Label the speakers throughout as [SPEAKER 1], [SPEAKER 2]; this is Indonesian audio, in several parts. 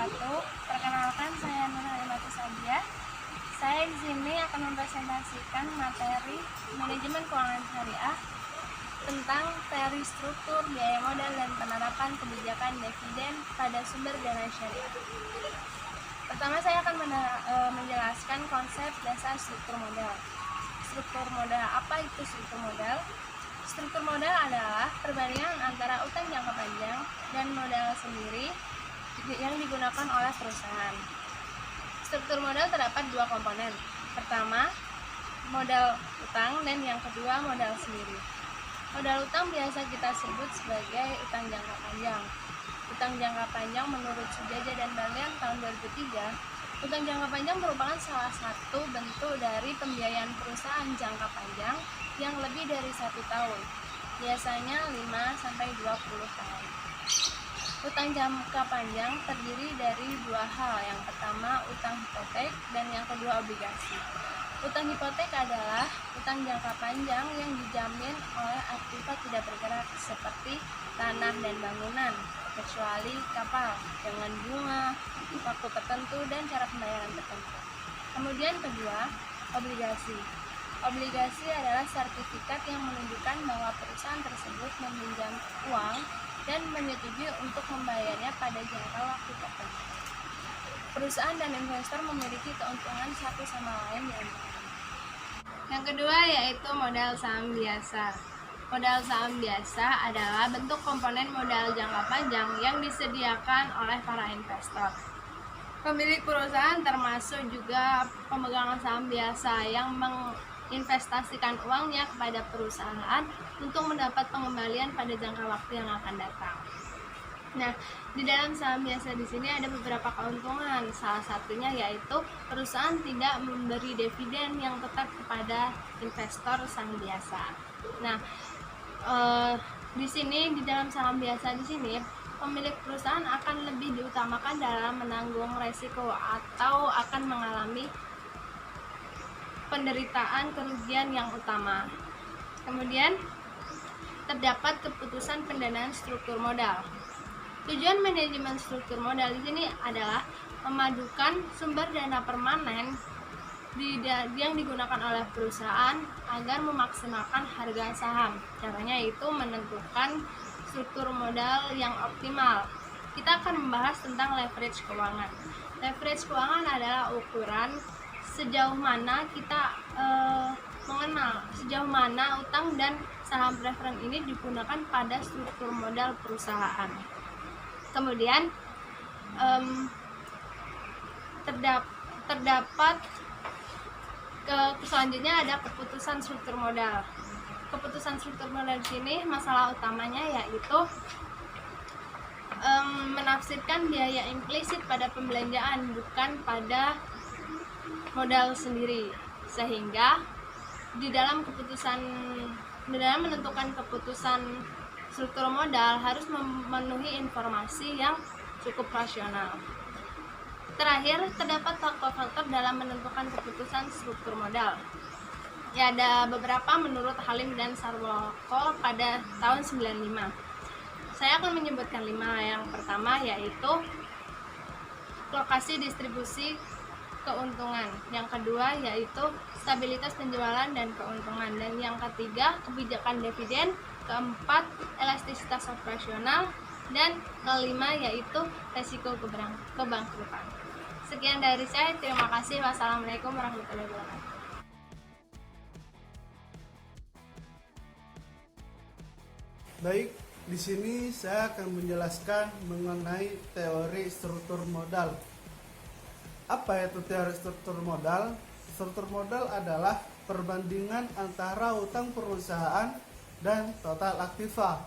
[SPEAKER 1] wabarakatuh. Perkenalkan, saya Nur Halimatu Sadia. Saya di sini akan mempresentasikan materi manajemen keuangan syariah tentang teori struktur, biaya modal, dan penerapan kebijakan dividen pada sumber dana syariah. Pertama, saya akan menjelaskan konsep dasar struktur modal. Struktur modal, apa itu struktur modal? Struktur modal adalah perbandingan antara utang jangka panjang dan modal sendiri yang digunakan oleh perusahaan. Struktur modal terdapat dua komponen. Pertama, modal utang, dan yang kedua, modal sendiri. Modal utang biasa kita sebut sebagai utang jangka panjang. Utang jangka panjang menurut Sujaja dan Balian tahun 2003, utang jangka panjang merupakan salah satu bentuk dari pembiayaan perusahaan jangka panjang yang lebih dari 1 tahun, biasanya 5-20 tahun. Utang jangka panjang terdiri dari dua hal. Yang pertama, utang hipotek, dan yang kedua, obligasi. Utang hipotek adalah utang jangka panjang yang dijamin oleh aktiva tidak bergerak seperti tanah dan bangunan, kecuali kapal, dengan bunga, waktu tertentu, dan cara pembayaran tertentu. Kemudian kedua, obligasi. Obligasi adalah sertifikat yang menunjukkan bahwa perusahaan tersebut meminjam uang dan menyetujui untuk membayarnya pada jangka waktu tertentu. Perusahaan dan investor memiliki keuntungan satu sama lain di antaranya. Yang kedua yaitu modal saham biasa. Modal saham biasa adalah bentuk komponen modal jangka panjang yang disediakan oleh para investor. Pemilik perusahaan termasuk juga pemegang saham biasa yang menginvestasikan uangnya kepada perusahaan untuk mendapat pengembalian pada jangka waktu yang akan datang. Nah, di dalam saham biasa di sini ada beberapa keuntungan. Salah satunya yaitu perusahaan tidak memberi dividen yang tetap kepada investor saham biasa. Nah, di sini di dalam saham biasa di sini pemilik perusahaan akan lebih diutamakan dalam menanggung resiko atau akan mengalami penderitaan kerugian yang utama. Kemudian terdapat keputusan pendanaan struktur modal. Tujuan manajemen struktur modal di sini adalah memadukan sumber dana permanen yang digunakan oleh perusahaan agar memaksimalkan harga saham. Caranya yaitu menentukan struktur modal yang optimal. Kita akan membahas tentang leverage keuangan. Leverage keuangan adalah ukuran sejauh mana kita mengenal sejauh mana utang dan saham preferen ini digunakan pada struktur modal perusahaan. Kemudian terdapat selanjutnya ada keputusan struktur modal. Keputusan struktur modal di sini masalah utamanya yaitu menafsirkan biaya implisit pada pembelanjaan bukan pada modal sendiri, sehingga di dalam menentukan keputusan struktur modal harus memenuhi informasi yang cukup rasional. Terakhir, terdapat faktor-faktor dalam menentukan keputusan struktur modal. Ya, ada beberapa menurut Halim dan Sarwoko pada tahun 95. Saya akan menyebutkan 5. Yang pertama yaitu lokasi distribusi keuntungan. Yang kedua yaitu stabilitas penjualan dan keuntungan. Dan yang ketiga, kebijakan dividen. Keempat, elastisitas operasional. Dan kelima yaitu resiko kebangkrutan. Sekian dari saya, terima kasih. Wassalamualaikum warahmatullahi wabarakatuh.
[SPEAKER 2] Baik, di sini saya akan menjelaskan mengenai teori struktur modal. Apa itu teori struktur modal? Struktur modal adalah perbandingan antara utang perusahaan dan total aktiva.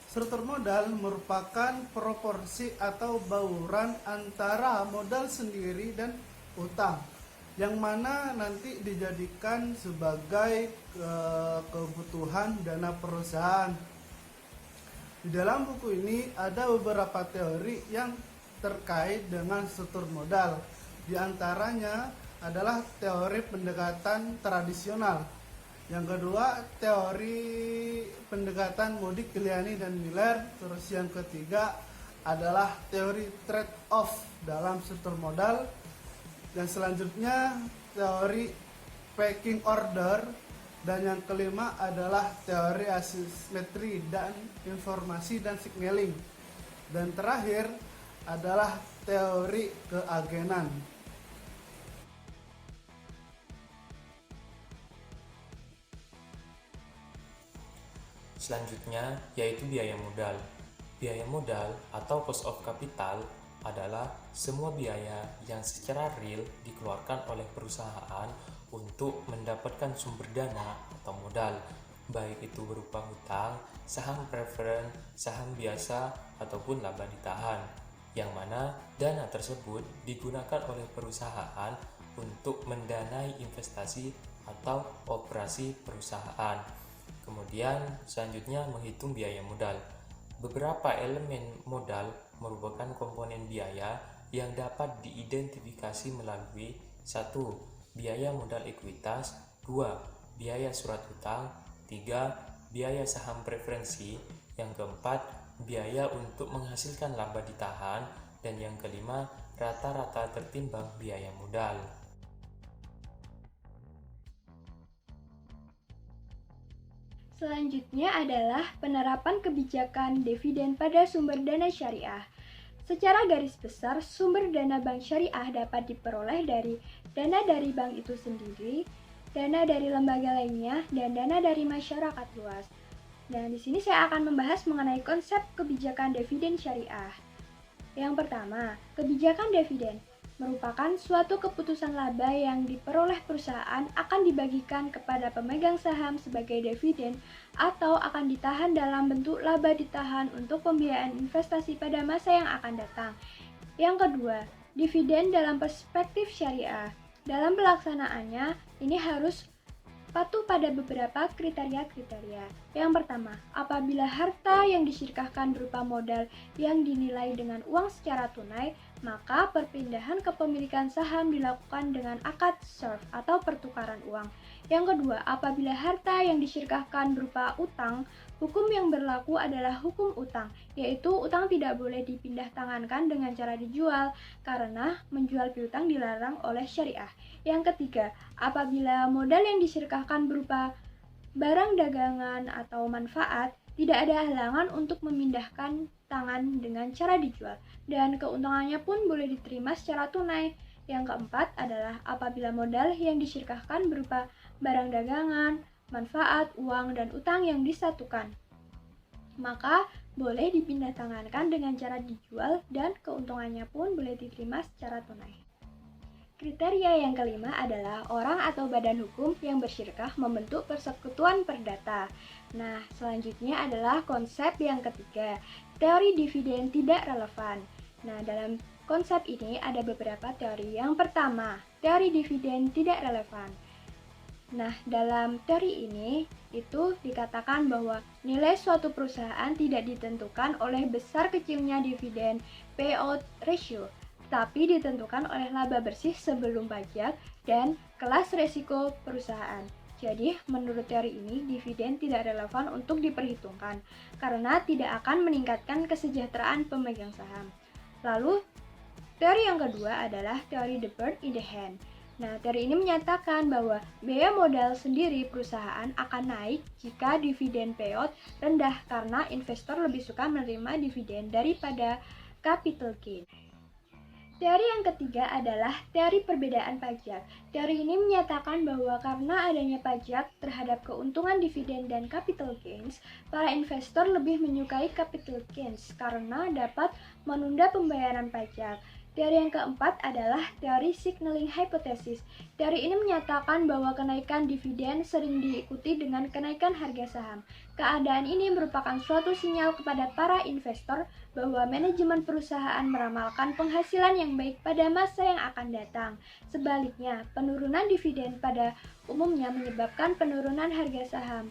[SPEAKER 2] Struktur modal merupakan proporsi atau bauran antara modal sendiri dan utang, yang mana nanti dijadikan sebagai kebutuhan dana perusahaan. Di dalam buku ini ada beberapa teori yang terkait dengan struktur modal. Di antaranya adalah teori pendekatan tradisional. Yang kedua, teori pendekatan Modigliani dan Miller. Terus yang ketiga adalah teori trade-off dalam struktur modal. Dan selanjutnya teori pecking order. Dan yang kelima adalah teori asimetri dan informasi dan signaling. Dan terakhir adalah teori keagenan.
[SPEAKER 3] Selanjutnya yaitu biaya modal. Biaya modal atau cost of capital adalah semua biaya yang secara real dikeluarkan oleh perusahaan untuk mendapatkan sumber dana atau modal, baik itu berupa hutang, saham preferen, saham biasa, ataupun laba ditahan, yang mana dana tersebut digunakan oleh perusahaan untuk mendanai investasi atau operasi perusahaan. Kemudian selanjutnya menghitung biaya modal. Beberapa elemen modal merupakan komponen biaya yang dapat diidentifikasi melalui 1. Biaya modal ekuitas, 2. Biaya surat hutang, 3. Biaya saham preferensi, yang keempat biaya untuk menghasilkan laba ditahan, dan yang kelima rata-rata tertimbang biaya modal.
[SPEAKER 4] Selanjutnya adalah penerapan kebijakan dividen pada sumber dana syariah. Secara garis besar, sumber dana bank syariah dapat diperoleh dari dana dari bank itu sendiri, dana dari lembaga lainnya, dan dana dari masyarakat luas. Dan di sini saya akan membahas mengenai konsep kebijakan dividen syariah. Yang pertama, kebijakan dividen merupakan suatu keputusan laba yang diperoleh perusahaan akan dibagikan kepada pemegang saham sebagai dividen atau akan ditahan dalam bentuk laba ditahan untuk pembiayaan investasi pada masa yang akan datang. Yang kedua, dividen dalam perspektif syariah. Dalam pelaksanaannya, ini harus patuh pada beberapa kriteria-kriteria. Yang pertama, apabila harta yang disyirikahkan berupa modal yang dinilai dengan uang secara tunai, maka perpindahan kepemilikan saham dilakukan dengan akad serf atau pertukaran uang. Yang kedua, apabila harta yang disyirikahkan berupa utang, hukum yang berlaku adalah hukum utang, yaitu utang tidak boleh dipindah tangankan dengan cara dijual, karena menjual piutang dilarang oleh syariah. Yang ketiga, apabila modal yang disyirikahkan berupa barang dagangan atau manfaat, tidak ada halangan untuk memindahkan tangan dengan cara dijual, dan keuntungannya pun boleh diterima secara tunai. Yang keempat adalah apabila modal yang disyirikahkan berupa barang dagangan, manfaat, uang, dan utang yang disatukan, maka boleh dipindah tangankan dengan cara dijual dan keuntungannya pun boleh diterima secara tunai. Kriteria yang kelima adalah orang atau badan hukum yang bersyirkah membentuk persekutuan perdata. Nah, selanjutnya adalah konsep yang ketiga, teori dividen tidak relevan. Nah, dalam konsep ini ada beberapa teori. Yang pertama, teori dividen tidak relevan. Nah, dalam teori ini itu dikatakan bahwa nilai suatu perusahaan tidak ditentukan oleh besar kecilnya dividen payout ratio, tapi ditentukan oleh laba bersih sebelum pajak dan kelas resiko perusahaan. Jadi, menurut teori ini, dividen tidak relevan untuk diperhitungkan karena tidak akan meningkatkan kesejahteraan pemegang saham. Lalu, teori yang kedua adalah teori the bird in the hand. Nah, teori ini menyatakan bahwa biaya modal sendiri perusahaan akan naik jika dividen payout rendah karena investor lebih suka menerima dividen daripada capital gain. Teori yang ketiga adalah teori perbedaan pajak. Teori ini menyatakan bahwa karena adanya pajak terhadap keuntungan dividen dan capital gains, para investor lebih menyukai capital gains karena dapat menunda pembayaran pajak. Teori yang keempat adalah teori signaling hypothesis. Teori ini menyatakan bahwa kenaikan dividen sering diikuti dengan kenaikan harga saham. Keadaan ini merupakan suatu sinyal kepada para investor bahwa manajemen perusahaan meramalkan penghasilan yang baik pada masa yang akan datang. Sebaliknya, penurunan dividen pada umumnya menyebabkan penurunan harga saham.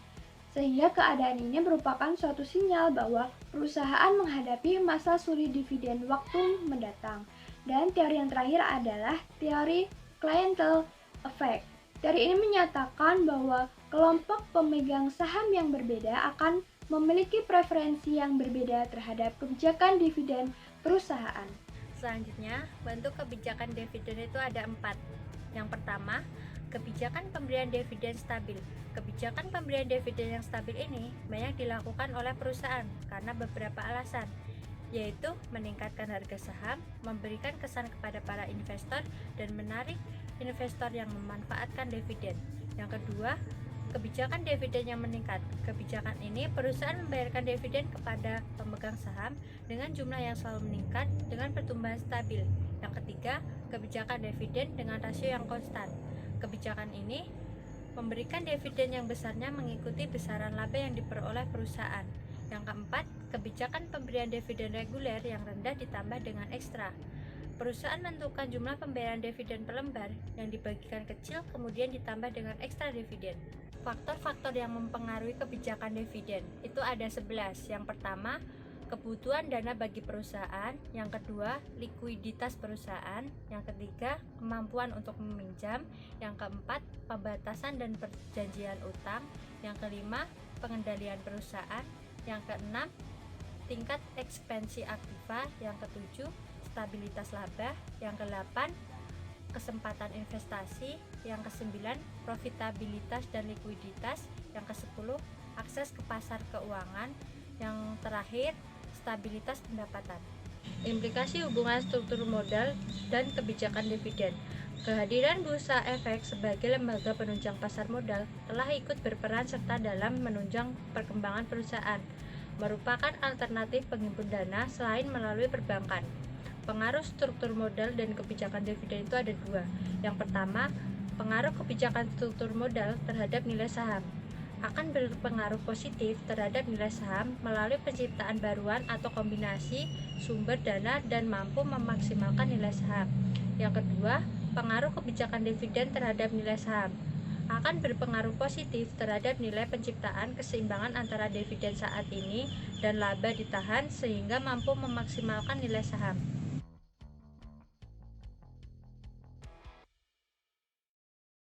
[SPEAKER 4] Sehingga keadaan ini merupakan suatu sinyal bahwa perusahaan menghadapi masa sulit dividen waktu mendatang. Dan teori yang terakhir adalah teori clientele effect. Teori ini menyatakan bahwa kelompok pemegang saham yang berbeda akan memiliki preferensi yang berbeda terhadap kebijakan dividen perusahaan.
[SPEAKER 5] Selanjutnya, bentuk kebijakan dividen itu ada 4. Yang pertama, kebijakan pemberian dividen stabil. Kebijakan pemberian dividen yang stabil ini banyak dilakukan oleh perusahaan karena beberapa alasan, yaitu meningkatkan harga saham, memberikan kesan kepada para investor, dan menarik investor yang memanfaatkan dividen. Yang kedua, kebijakan dividen yang meningkat. Kebijakan ini perusahaan membayarkan dividen kepada pemegang saham dengan jumlah yang selalu meningkat dengan pertumbuhan stabil. Yang ketiga, kebijakan dividen dengan rasio yang konstan. Kebijakan ini memberikan dividen yang besarnya mengikuti besaran laba yang diperoleh perusahaan. Yang keempat, kebijakan pemberian dividen reguler yang rendah ditambah dengan ekstra. Perusahaan menentukan jumlah pembayaran dividen per lembar yang dibagikan kecil kemudian ditambah dengan ekstra dividen. Faktor-faktor yang mempengaruhi kebijakan dividen itu ada 11. Yang pertama, kebutuhan dana bagi perusahaan. Yang kedua, likuiditas perusahaan. Yang ketiga, kemampuan untuk meminjam. Yang keempat, pembatasan dan perjanjian utang. Yang kelima, pengendalian perusahaan. Yang keenam, tingkat ekspansi aktiva. Yang ketujuh, stabilitas laba. Yang kedelapan, kesempatan investasi. Yang kesembilan, profitabilitas dan likuiditas. Yang kesepuluh, akses ke pasar keuangan. Yang terakhir, stabilitas pendapatan. Implikasi hubungan struktur modal dan kebijakan dividen. Kehadiran Bursa Efek sebagai lembaga penunjang pasar modal telah ikut berperan serta dalam menunjang perkembangan perusahaan, merupakan alternatif penghimpun dana selain melalui perbankan. Pengaruh struktur modal dan kebijakan dividen itu ada 2. Yang pertama, pengaruh kebijakan struktur modal terhadap nilai saham akan berpengaruh positif terhadap nilai saham melalui penciptaan baruan atau kombinasi sumber dana dan mampu memaksimalkan nilai saham. Yang kedua, pengaruh kebijakan dividen terhadap nilai saham akan berpengaruh positif terhadap nilai penciptaan keseimbangan antara dividen saat ini dan laba ditahan sehingga mampu memaksimalkan nilai saham.